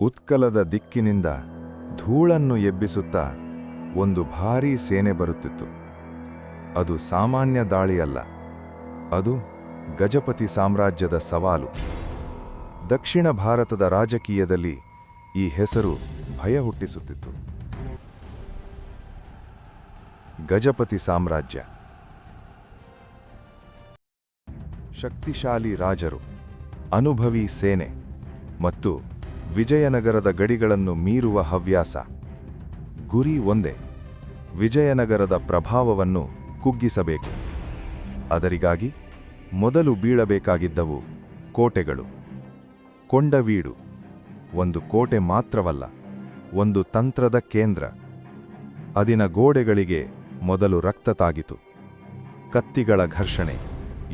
ಉತ್ಕಲದ ದಿಕ್ಕಿನಿಂದ ಧೂಳನ್ನು ಎಬ್ಬಿಸುತ್ತಾ ಒಂದು ಭಾರೀ ಸೇನೆ ಬರುತ್ತಿತ್ತು. ಅದು ಸಾಮಾನ್ಯ ದಾಳಿಯಲ್ಲ, ಅದು ಗಜಪತಿ ಸಾಮ್ರಾಜ್ಯದ ಸವಾಲು. ದಕ್ಷಿಣ ಭಾರತದ ರಾಜಕೀಯದಲ್ಲಿ ಈ ಹೆಸರು ಭಯ ಹುಟ್ಟಿಸುತ್ತಿತ್ತು. ಗಜಪತಿ ಸಾಮ್ರಾಜ್ಯ. ಶಕ್ತಿಶಾಲಿ ರಾಜರು, ಅನುಭವಿ ಸೇನೆ ಮತ್ತು ವಿಜಯನಗರದ ಗಡಿಗಳನ್ನು ಮೀರುವ ಹವ್ಯಾಸ. ಗುರಿ ಒಂದೇ: ವಿಜಯನಗರದ ಪ್ರಭಾವವನ್ನು ಕುಗ್ಗಿಸಬೇಕು. ಅದರಿಗಾಗಿ ಮೊದಲು ಬೀಳಬೇಕಾಗಿದ್ದವು ಕೋಟೆಗಳು. ಕೊಂಡವೀಡು ಒಂದು ಕೋಟೆ ಮಾತ್ರವಲ್ಲ, ಒಂದು ತಂತ್ರದ ಕೇಂದ್ರ. ಅದಿನ ಗೋಡೆಗಳಿಗೆ ಮೊದಲು ರಕ್ತ ತಾಗಿತು. ಕತ್ತಿಗಳ ಘರ್ಷಣೆ,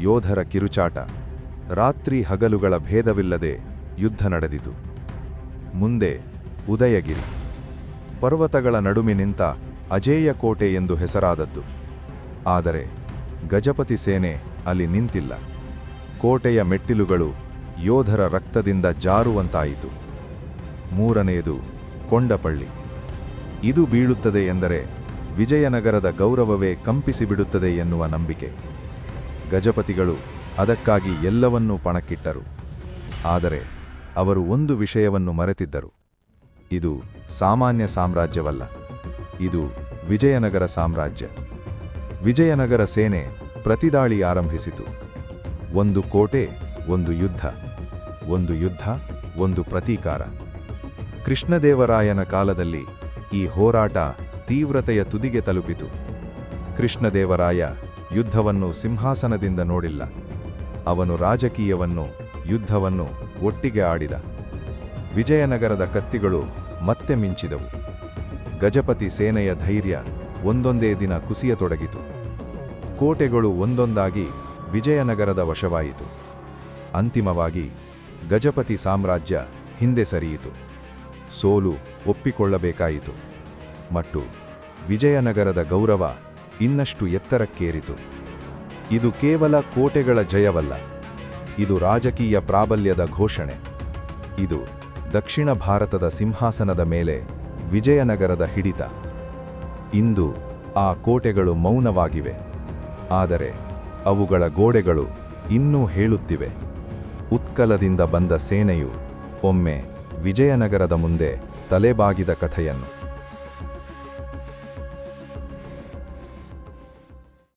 ಯೋಧರ ಕಿರುಚಾಟ, ರಾತ್ರಿ ಹಗಲುಗಳ ಭೇದವಿಲ್ಲದೆ ಯುದ್ಧ ನಡೆದಿತು. ಮುಂದೆ ಉದಯಗಿರಿ, ಪರ್ವತಗಳ ನಡುವೆ ನಿಂತ ಅಜೇಯ ಕೋಟೆ ಎಂದು ಹೆಸರಾದದ್ದು. ಆದರೆ ಗಜಪತಿ ಸೇನೆ ಅಲ್ಲಿ ನಿಂತಿಲ್ಲ. ಕೋಟೆಯ ಮೆಟ್ಟಿಲುಗಳು ಯೋಧರ ರಕ್ತದಿಂದ ಜಾರುವಂತಾಯಿತು. ಮೂರನೆಯದು ಕೊಂಡಪಳ್ಳಿ. ಇದು ಬೀಳುತ್ತದೆ ಎಂದರೆ ವಿಜಯನಗರದ ಗೌರವವೇ ಕಂಪಿಸಿಬಿಡುತ್ತದೆ ಎನ್ನುವ ನಂಬಿಕೆ. ಗಜಪತಿಗಳು ಅದಕ್ಕಾಗಿ ಎಲ್ಲವನ್ನೂ ಪಣಕ್ಕಿಟ್ಟರು. ಆದರೆ ಅವರು ಒಂದು ವಿಷಯವನ್ನು ಮರೆತಿದ್ದರು: ಇದು ಸಾಮಾನ್ಯ ಸಾಮ್ರಾಜ್ಯವಲ್ಲ, ಇದು ವಿಜಯನಗರ ಸಾಮ್ರಾಜ್ಯ. ವಿಜಯನಗರ ಸೇನೆ ಪ್ರತಿದಾಳಿ ಆರಂಭಿಸಿತು. ಒಂದು ಕೋಟೆ, ಒಂದು ಯುದ್ಧ, ಒಂದು ಯುದ್ಧ, ಒಂದು ಪ್ರತೀಕಾರ. ಕೃಷ್ಣದೇವರಾಯನ ಕಾಲದಲ್ಲಿ ಈ ಹೋರಾಟ ತೀವ್ರತೆಯ ತುದಿಗೆ ತಲುಪಿತು. ಕೃಷ್ಣದೇವರಾಯ ಯುದ್ಧವನ್ನು ಸಿಂಹಾಸನದಿಂದ ನೋಡಿಲ್ಲ. ಅವನು ರಾಜಕೀಯವನ್ನು, ಯುದ್ಧವನ್ನು ಒಟ್ಟಿಗೆ ಆಡಿದ. ವಿಜಯನಗರದ ಕತ್ತಿಗಳು ಮತ್ತೆ ಮಿಂಚಿದವು. ಗಜಪತಿ ಸೇನೆಯ ಧೈರ್ಯ ಒಂದೊಂದೇ ದಿನ ಕುಸಿಯತೊಡಗಿತು. ಕೋಟೆಗಳು ಒಂದೊಂದಾಗಿ ವಿಜಯನಗರದ ವಶವಾಯಿತು. ಅಂತಿಮವಾಗಿ ಗಜಪತಿ ಸಾಮ್ರಾಜ್ಯ ಹಿಂದೆ ಸರಿಯಿತು. ಸೋಲು ಒಪ್ಪಿಕೊಳ್ಳಬೇಕಾಯಿತು. ಮತ್ತು ವಿಜಯನಗರದ ಗೌರವ ಇನ್ನಷ್ಟು ಎತ್ತರಕ್ಕೇರಿತು. ಇದು ಕೇವಲ ಕೋಟೆಗಳ ಜಯವಲ್ಲ, ಇದು ರಾಜಕೀಯ ಪ್ರಾಬಲ್ಯದ ಘೋಷಣೆ. ಇದು ದಕ್ಷಿಣ ಭಾರತದ ಸಿಂಹಾಸನದ ಮೇಲೆ ವಿಜಯನಗರದ ಹಿಡಿತ. ಇಂದು ಆ ಕೋಟೆಗಳು ಮೌನವಾಗಿವೆ, ಆದರೆ ಅವುಗಳ ಗೋಡೆಗಳು ಇನ್ನೂ ಹೇಳುತ್ತಿವೆ. ಉತ್ಕಲದಿಂದ ಬಂದ ಸೇನೆಯು ಒಮ್ಮೆ ವಿಜಯನಗರದ ಮುಂದೆ ತಲೆಬಾಗಿದ ಕಥೆಯನ್ನು.